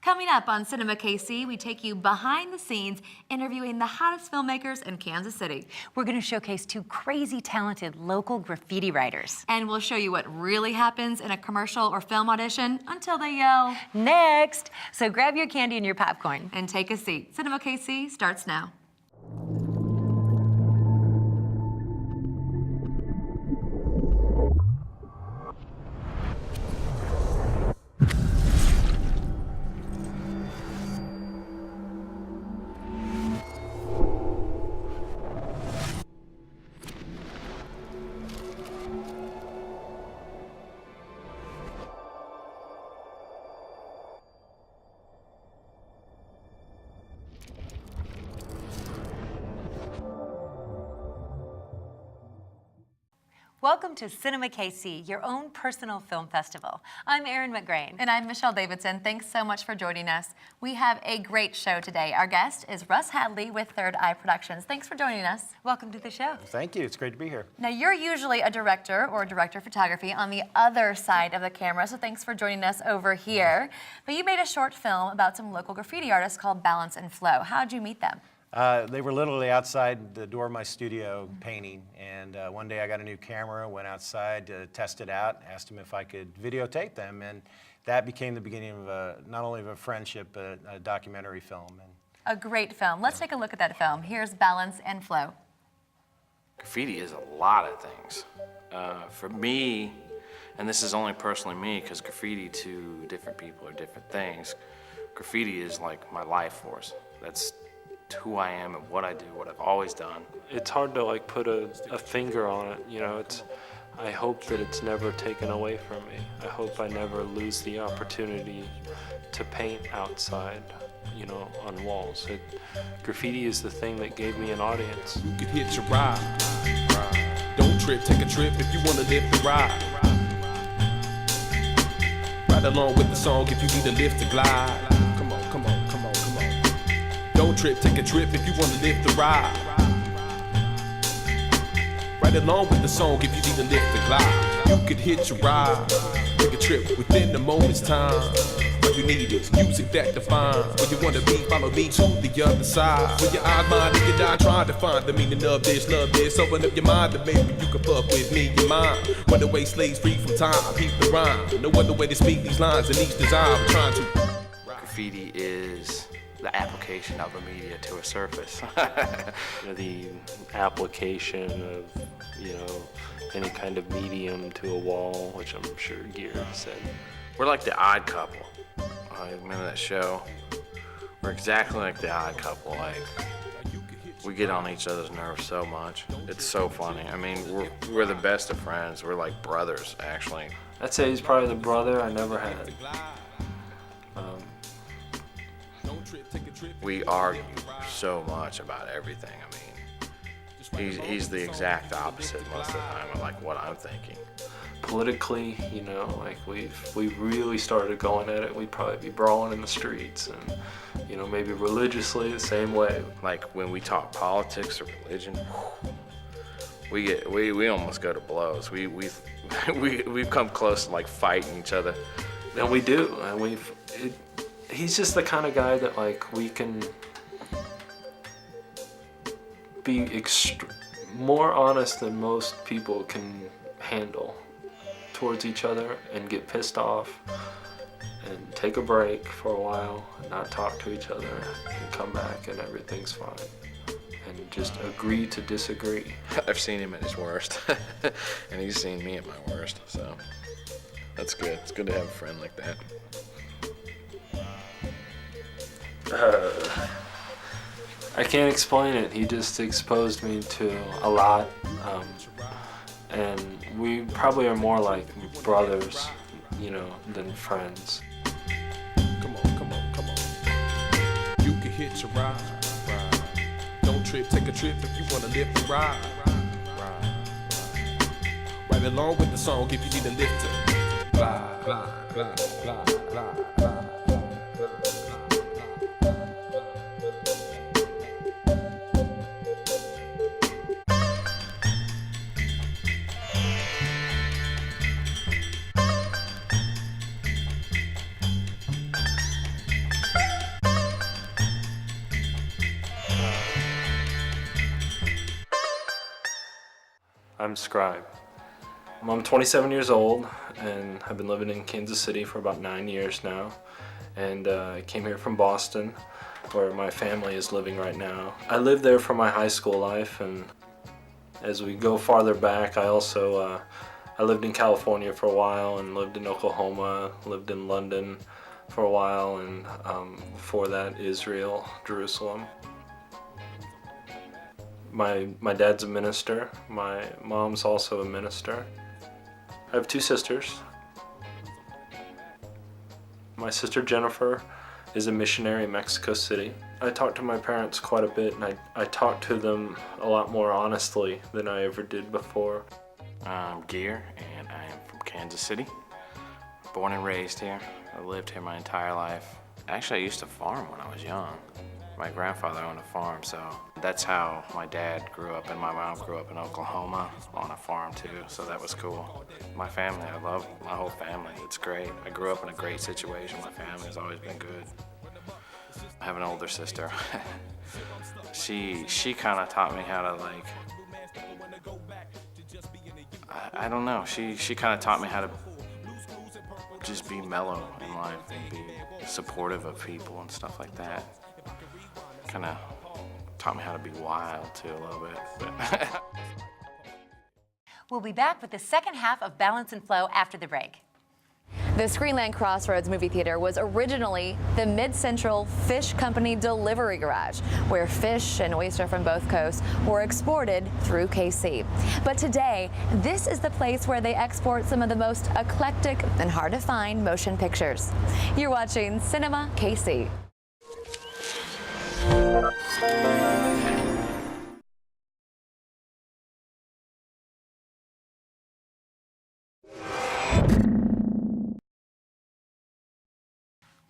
Coming up on CinemaKC, we take you behind the scenes interviewing the hottest filmmakers in Kansas City. We're going to showcase two crazy talented local graffiti writers. And we'll show you what really happens in a commercial or film audition until they yell, Next! So grab your candy and your popcorn. and take a seat. CinemaKC starts now. Welcome to CinemaKC, your own personal film festival. I'm Erin McGrane. And I'm Michelle Davidson. Thanks so much for joining us. We have a great show today. Our guest is Russ Hadley with Third Eye Productions. Thanks for joining us. Welcome to the show. Thank you. It's great to be here. Now, you're usually a director or director of photography on the other side of the camera, so thanks for joining us over here. But you made a short film about some local graffiti artists called Balance and Flow. How'd you meet them? They were literally outside the door of my studio painting, and one day I got a new camera, went outside to test it out, asked them if I could videotape them, and that became the beginning of not only of a friendship, but a documentary film. And A great film. Let's take a look at that film. Here's Balance and Flow. Graffiti is a lot of things. For me, and this is only personally me, because graffiti to different people are different things, graffiti is like my life force. That's who I am and what I do, what I've always done. It's hard to like put a finger on it, you know. I hope that it's never taken away from me. I hope I never lose the opportunity to paint outside, you know, on walls. Graffiti is the thing that gave me an audience. You could hitch a ride. Don't trip, take a trip if you want to live the ride. Ride along with the song if you need a lift to glide. Come on, come on, come on, come on. Don't trip, take a trip if you want to live the ride. Ride along with the song if you need a lift to glide. You could hitch a ride, take a trip within a moment's time. What you need is music that defines where you want to be. Follow me to the other side. When your eyes, mind, and your die, trying to find the meaning of this, love this. Open up your mind, and maybe you can fuck with me, your mind. Run away, slaves free from time. Keep the rhyme. No other way to speak these lines in each design. We're trying to. Graffiti is the application of a media to a surface. The application of, you know, any kind of medium to a wall, which I'm sure Gear said. We're like the odd couple. I remember that show. We're exactly like the odd couple. Like, we get on each other's nerves so much. It's so funny. I mean, we're the best of friends. We're like brothers, actually. I'd say he's probably the brother I never had. We argue so much about everything. I mean, he's the exact opposite most of the time of like what I'm thinking. Politically, you know, like we really started going at it, we'd probably be brawling in the streets, and you know, maybe religiously the same way. Like when we talk politics or religion, we almost go to blows. We've come close to like fighting each other. And we do, and he's just the kind of guy that like we can be more honest than most people can handle towards each other, and get pissed off and take a break for a while and not talk to each other and come back and everything's fine, and just agree to disagree. I've seen him at his worst and he's seen me at my worst, so that's good. It's good to have a friend like that. I can't explain it. He just exposed me to a lot, and we probably are more like brothers, you know, than friends. Come on, come on, come on. You can hitch a ride. Don't trip, take a trip if you want to live the ride. Ride along with the song if you need a lift to glide, glide, glide, glide, glide, glide. I'm Scribe. I'm 27 years old, and I've been living in Kansas City for about 9 years now. And I came here from Boston, where my family is living right now. I lived there for my high school life, and as we go farther back, I also I lived in California for a while, and lived in Oklahoma, lived in London for a while, and before that, Israel, Jerusalem. My dad's a minister. My mom's also a minister. I have two sisters. My sister Jennifer is a missionary in Mexico City. I talk to my parents quite a bit, and I talk to them a lot more honestly than I ever did before. I'm Gear, and I am from Kansas City. Born and raised here. I lived here my entire life. Actually, I used to farm when I was young. My grandfather owned a farm, so that's how my dad grew up, and my mom grew up in Oklahoma on a farm too, so that was cool. My family, I love my whole family. It's great. I grew up in a great situation. My family's always been good. I have an older sister. She kind of taught me how to, like, I don't know. She kind of taught me how to just be mellow in life and be supportive of people and stuff like that. Kind of taught me how to be wild too a little bit. But We'll be back with the second half of Balance and Flow after the break. The Screenland Crossroads movie theater was originally the Mid-Central Fish Company delivery garage, where fish and oyster from both coasts were exported through KC. But today, this is the place where they export some of the most eclectic and hard to find motion pictures. You're watching CinemaKC.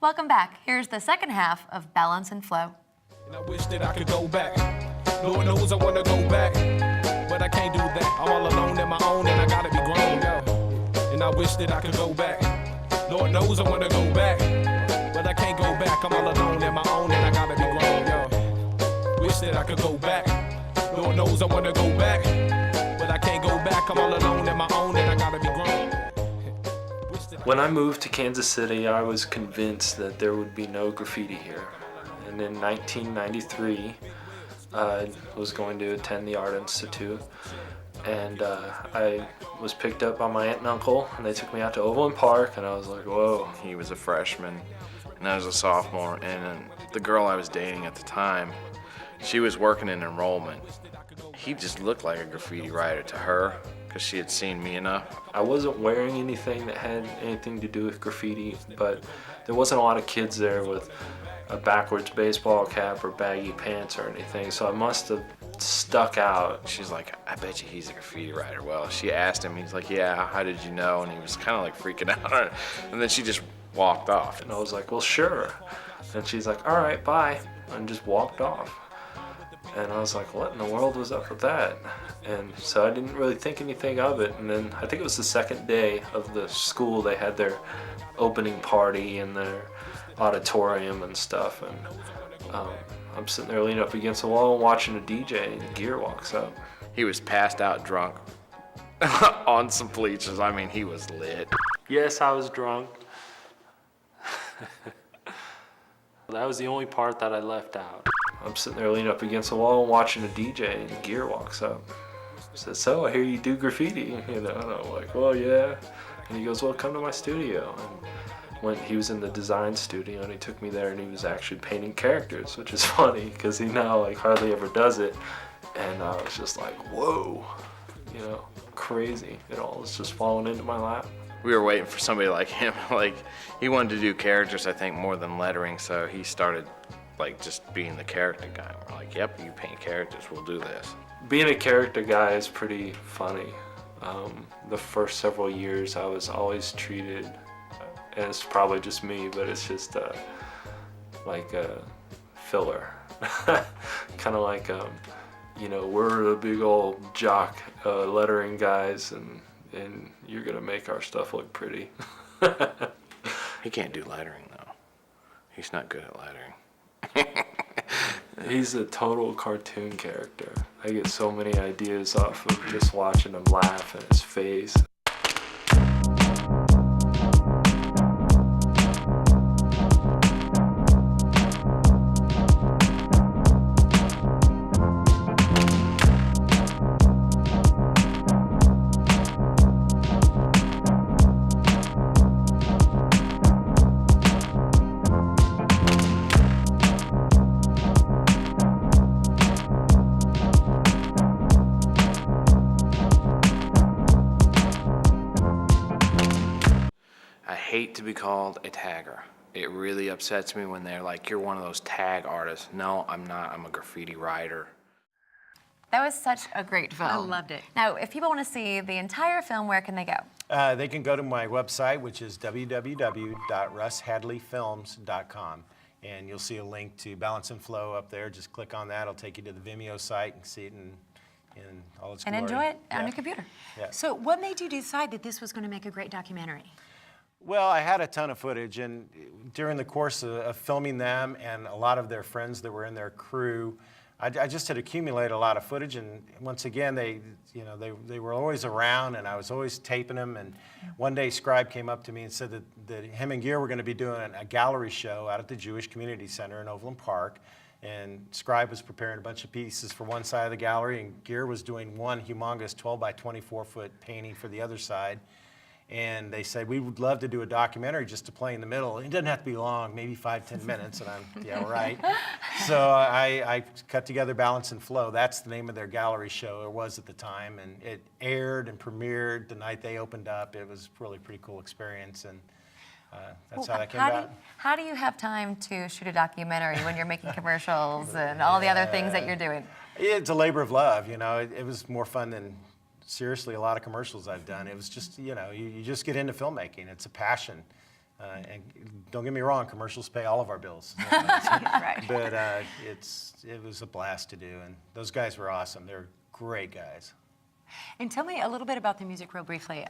Welcome back. Here's the second half of Balance and Flow. And I wish that I could go back. Lord knows I wanna go back, but I can't do that. I'm all alone in my own, and I gotta be grown, yo. And I wish that I could go back. Lord knows I wanna go back, but I can't go back. I'm all alone in my own, and I gotta be grown, yo. Wish that I could go back. Lord knows I wanna go back, but I can't go back. I'm all alone in my own, and I gotta be grown. When I moved to Kansas City, I was convinced that there would be no graffiti here. And in 1993, I was going to attend the Art Institute, and I was picked up by my aunt and uncle, and they took me out to Overland Park, and I was like, whoa. he was a freshman, and I was a sophomore, and the girl I was dating at the time, she was working in enrollment. He just looked like a graffiti writer to her, because she had seen me enough. I wasn't wearing anything that had anything to do with graffiti, but there wasn't a lot of kids there with a backwards baseball cap or baggy pants or anything, so I must have stuck out. She's like, I bet you he's a graffiti writer. Well, she asked him, he's like, yeah, how did you know? And he was kind of like freaking out. And then she just walked off. And I was like, well, sure. And she's like, all right, bye, and just walked off. And I was like, what in the world was up with that? And so I didn't really think anything of it. And then I think it was the second day of the school, they had their opening party in their auditorium and stuff. And I'm sitting there leaning up against the wall and watching a DJ, and Gear walks up. He was passed out drunk on some bleachers. I mean, he was lit. Yes, I was drunk. That was the only part that I left out. I'm sitting there leaning up against the wall and watching a DJ, and Gear walks up. Says, so I hear you do graffiti, you know, and I'm like, well, yeah. And he goes, well, come to my studio. And he was in the design studio, and he took me there, and he was actually painting characters, which is funny because he now like hardly ever does it. And I was just like, whoa, you know, crazy. It all was just falling into my lap. We were waiting for somebody like him. Like, he wanted to do characters, I think, more than lettering, so he started like just being the character guy. We're like, yep, you paint characters, we'll do this. Being a character guy is pretty funny. The first several years I was always treated, and it's probably just me, but it's just like a filler. Kind of like, you know, we're the big old jock lettering guys, and you're gonna make our stuff look pretty. He can't do lettering though. He's not good at lettering. He's a total cartoon character. I get so many ideas off of just watching him laugh and his face. I hate to be called a tagger. It really upsets me when they're like, you're one of those tag artists. No, I'm not. I'm a graffiti writer. That was such a great film. I loved it. Now, if people want to see the entire film, where can they go? They can go to my website, which is www.russhadleyfilms.com. And you'll see a link to Balance and Flow up there. Just click on that. It'll take you to the Vimeo site and see it in all its glory. And enjoy it on your computer. Yeah. So what made you decide that this was going to make a great documentary? Well, I had a ton of footage, and during the course of filming them and a lot of their friends that were in their crew, I just had accumulated a lot of footage. And once again, they were always around, and I was always taping them. And one day, Scribe came up to me and said that him and Gear were going to be doing a gallery show out at the Jewish Community Center in Overland Park. And Scribe was preparing a bunch of pieces for one side of the gallery, and Gear was doing one humongous 12 by 24 foot painting for the other side. And they said, we would love to do a documentary just to play in the middle. It doesn't have to be long, maybe 5-10 minutes. And I'm, yeah, right. So I cut together Balance and Flow. That's the name of their gallery show, or was at the time. And it aired and premiered the night they opened up. It was really a pretty cool experience. And that's how that came about. How do you have time to shoot a documentary when you're making commercials and all the other things that you're doing? It's a labor of love, you know. It was more fun than, seriously, a lot of commercials I've done. It was just, you know, you just get into filmmaking. It's a passion. And don't get me wrong, commercials pay all of our bills. Right. But it was a blast to do. And those guys were awesome. They're great guys. And tell me a little bit about the music real briefly.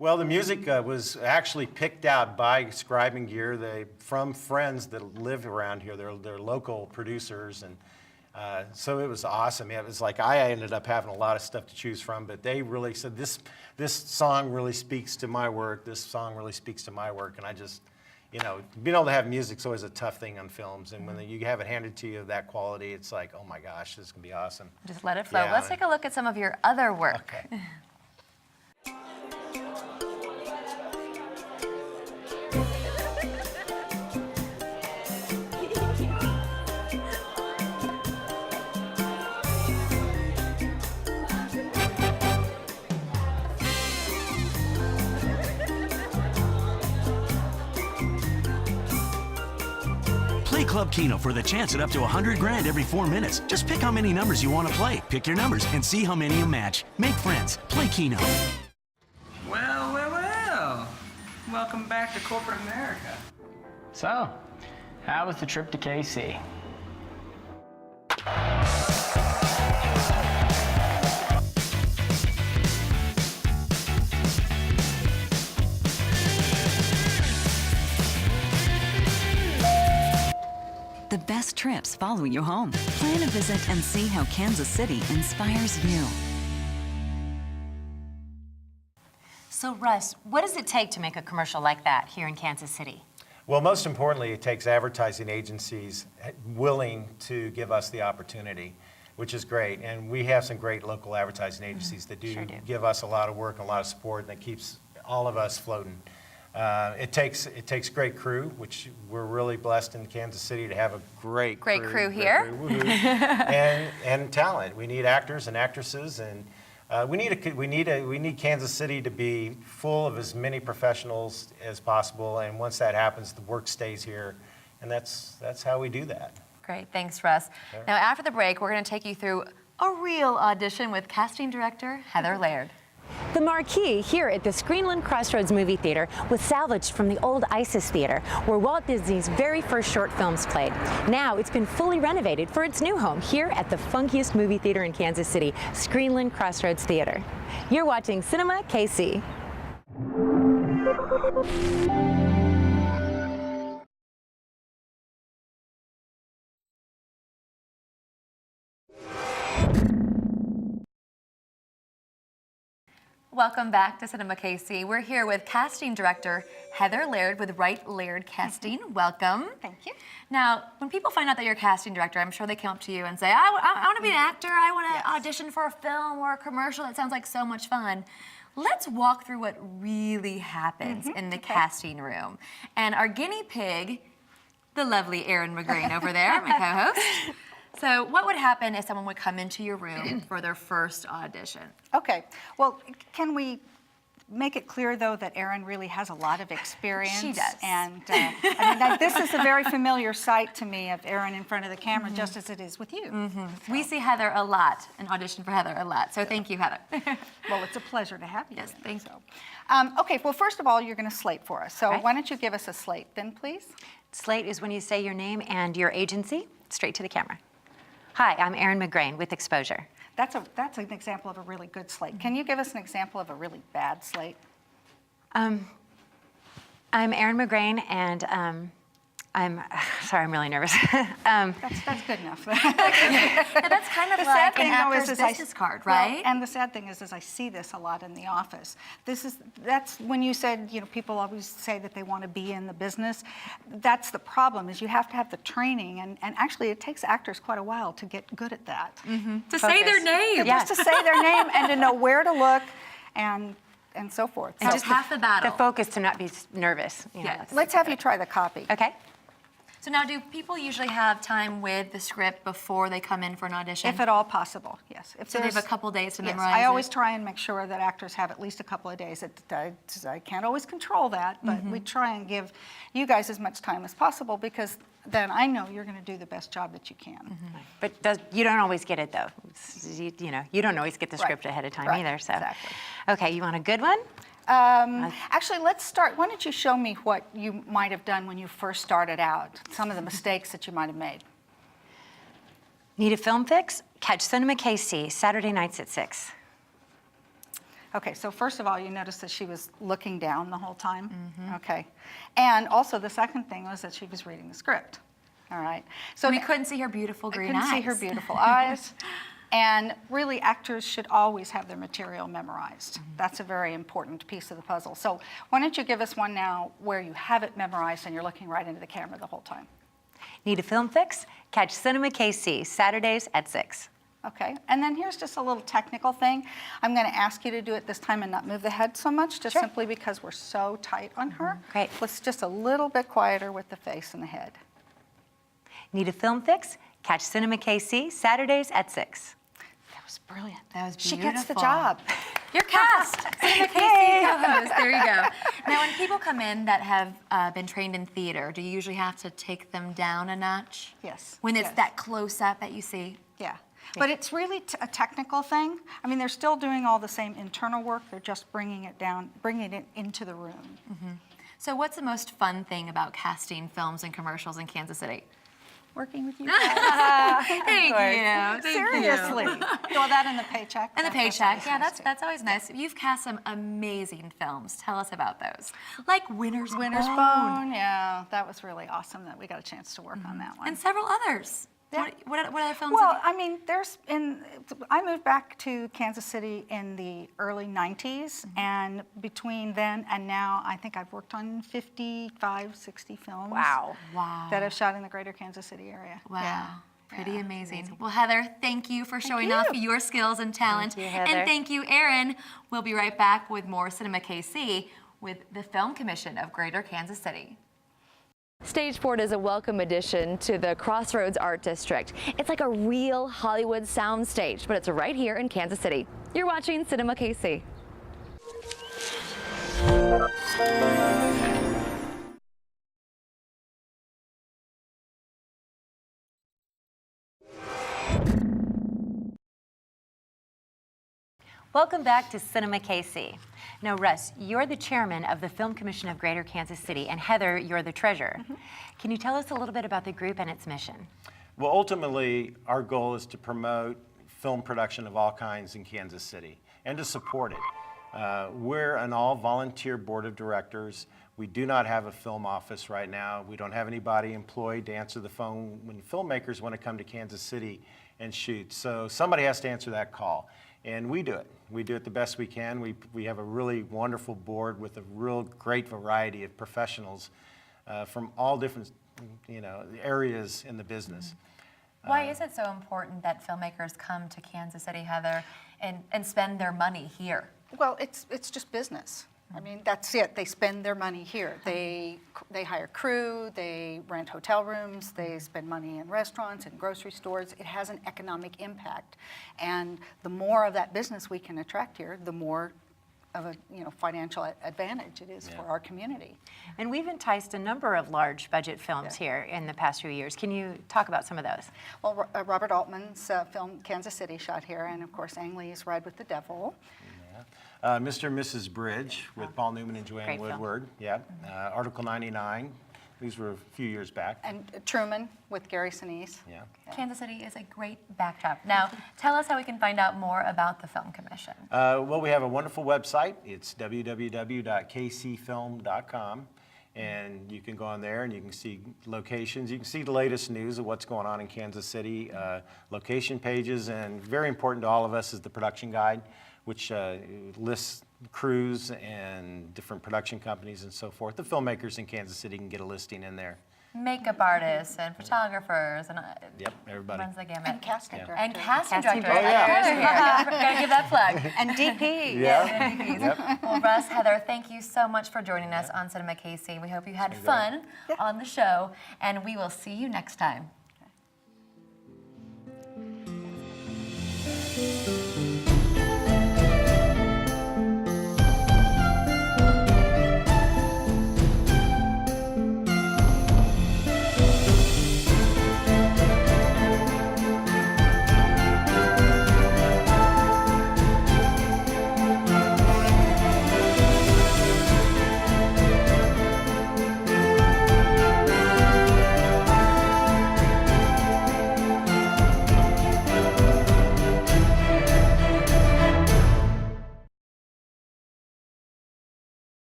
Well, the music was actually picked out by Scribe and Gear from friends that live around here. They're local producers, and so it was awesome. It was like I ended up having a lot of stuff to choose from, but they really said, this song really speaks to my work, this song really speaks to my work, and I just, you know, being able to have music's always a tough thing on films, and when you have it handed to you of that quality, it's like, oh my gosh, this is gonna be awesome. Just let it flow. Yeah. Let's take a look at some of your other work. Okay. Play Club Keno for the chance at up to 100 grand every 4 minutes. Just pick how many numbers you want to play. Pick your numbers and see how many you match. Make friends. Play Keno. Well, well, well. Welcome back to corporate America. So, how was the trip to KC? The best trips follow you home. Plan a visit and see how Kansas City inspires you. So Russ, what does it take to make a commercial like that here in Kansas City? Well, most importantly, it takes advertising agencies willing to give us the opportunity, which is great. And we have some great local advertising agencies that do give us a lot of work and a lot of support, and that keeps all of us floating. It takes great crew, which we're really blessed in Kansas City to have a great crew here. and talent. We need actors and actresses, and we need Kansas City to be full of as many professionals as possible. And once that happens, the work stays here, and that's how we do that. Great, thanks, Russ. Sure. Now, after the break, we're going to take you through a real audition with casting director Heather Laird. The marquee here at the Screenland Crossroads Movie Theater was salvaged from the old Isis Theater, where Walt Disney's very first short films played. Now it's been fully renovated for its new home here at the funkiest movie theater in Kansas City, Screenland Crossroads Theater. You're watching CinemaKC. Welcome back to CinemaKC. We're here with casting director Heather Laird with Laird Casting. Welcome. Thank you. Now, when people find out that you're a casting director, I'm sure they come up to you and say, I want to be an actor, I want to audition for a film or a commercial. That sounds like so much fun. Let's walk through what really happens in the casting room. And our guinea pig, the lovely Erin McGrane over there, my co-host. So what would happen if someone would come into your room for their first audition? Okay, well, can we make it clear, though, that Erin really has a lot of experience? She does. And I mean, this is a very familiar sight to me of Erin in front of the camera, just as it is with you. So. We see Heather a lot and audition for Heather a lot, so thank you, Heather. Well, it's a pleasure to have you. Yes, thank you. Okay, well, first of all, you're going to slate for us. So Okay. why don't you give us a slate then, please? Slate is when you say your name and your agency straight to the camera. Hi, I'm Erin McGrane with Exposure. That's an example of a really good slate. Can you give us an example of a really bad slate? I'm Erin McGrane, and sorry, I'm really nervous. That's good enough. That's kind of like an actor's business card, right? Well, and the sad thing is I see this a lot in the office. That's when you said, people always say that they want to be in the business. That's the problem, is you have to have the training, and actually it takes actors quite a while to get good at that. To say their name. Just to say their name and to know where to look and so forth. And So just half the battle. The focus to not be nervous. Yes. let's have you try the copy. Okay. So now, do people usually have time with the script before they come in for an audition? If at all possible, yes. If So they have a there's- couple days to Yes, memorize I always it? try and make sure that actors have at least a couple of days. I can't always control that, but we try and give you guys as much time as possible, because then I know you're going to do the best job that you can. But you don't always get it, though. You don't always get the Right. script ahead of time Right. either. So. Exactly. Okay, you want a good one? Actually, let's start. Why don't you show me what you might have done when you first started out, some of the mistakes that you might have made. Need a film fix? Catch CinemaKC Saturday nights at 6. Okay, so first of all, you noticed that she was looking down the whole time. Okay. And also the second thing was that she was reading the script. All right. So we couldn't see her beautiful green eyes. I couldn't see her beautiful eyes. And really, actors should always have their material memorized. That's a very important piece of the puzzle. So why don't you give us one now where you have it memorized and you're looking right into the camera the whole time. Need a film fix? Catch CinemaKC Saturdays at 6. Okay, and then here's just a little technical thing. I'm going to ask you to do it this time and not move the head so much, just simply because we're so tight on her. Great. Let's just a little bit quieter with the face and the head. Need a film fix? Catch CinemaKC Saturdays at 6. That was brilliant. That was She beautiful. gets the job. You're cast. CinemaKC co-host. There you go. Now, when people come in that have been trained in theater, do you usually have to take them down a notch? Yes. When it's yes. that close up that you see? Yeah. But it's really a technical thing. I mean, they're still doing all the same internal work. They're just bringing it down, bringing it into the room. So what's the most fun thing about casting films and commercials in Kansas City? Working with you. Thank you. Thank Seriously. you. Well, that and the paycheck. And the That's paycheck, always yeah, nice, too. that's always nice. You've cast some amazing films. Tell us about those. Like Winter's Bone. Yeah, that was really awesome that we got a chance to work on that one. And several others. Yeah. What other films? Well, have I mean, I moved back to Kansas City in the early 90s, and between then and now, I think I've worked on 55, 60 films. Wow. Wow. That I've shot in the greater Kansas City area. Wow. Yeah. Pretty amazing. Well, Heather, thank you for showing off your skills and talent. Thank you, Heather. And thank you, Erin. We'll be right back with more CinemaKC with the Film Commission of Greater Kansas City. Stageport is a welcome addition to the Crossroads Art District. It's like a real Hollywood soundstage, but it's right here in Kansas City. You're watching CinemaKC. Welcome back to CinemaKC. Now, Russ, you're the chairman of the Film Commission of Greater Kansas City, and Heather, you're the treasurer. Can you tell us a little bit about the group and its mission? Well, ultimately, our goal is to promote film production of all kinds in Kansas City and to support it. We're an all-volunteer board of directors. We do not have a film office right now. We don't have anybody employed to answer the phone when filmmakers want to come to Kansas City and shoot. So somebody has to answer that call. and we do it. We do it the best we can. We have a really wonderful board with a real great variety of professionals from all different, areas in the business. Why is it so important that filmmakers come to Kansas City, Heather, and spend their money here? Well, it's just business. I mean, that's it. They spend their money here. They hire crew, they rent hotel rooms, they spend money in restaurants and grocery stores. It has an economic impact. And the more of that business we can attract here, the more of a financial advantage it is for our community. And we've enticed a number of large budget films here in the past few years. Can you talk about some of those? Well, Robert Altman's film Kansas City shot here, and of course Ang Lee's Ride with the Devil. Mr. and Mrs. Bridge with Paul Newman and Joanne Great film. Woodward. Yeah. Article 99. These were a few years back. And Truman with Gary Sinise. Yeah. Kansas City is a great backdrop. Now, tell us how we can find out more about the Film Commission. Well, we have a wonderful website. It's www.kcfilm.com. And you can go on there and you can see locations. You can see the latest news of what's going on in Kansas City, location pages, and very important to all of us is the production guide, which lists crews and different production companies and so forth. The filmmakers in Kansas City can get a listing in there. Makeup artists and photographers and Yep, everybody. runs the gamut. And casting director. And casting Casting director. director. Gotta give that plug. And DP. Yeah. Yep. Well, Russ, Heather, thank you so much for joining us on CinemaKC. We hope you had fun on the show, and we will see you next time.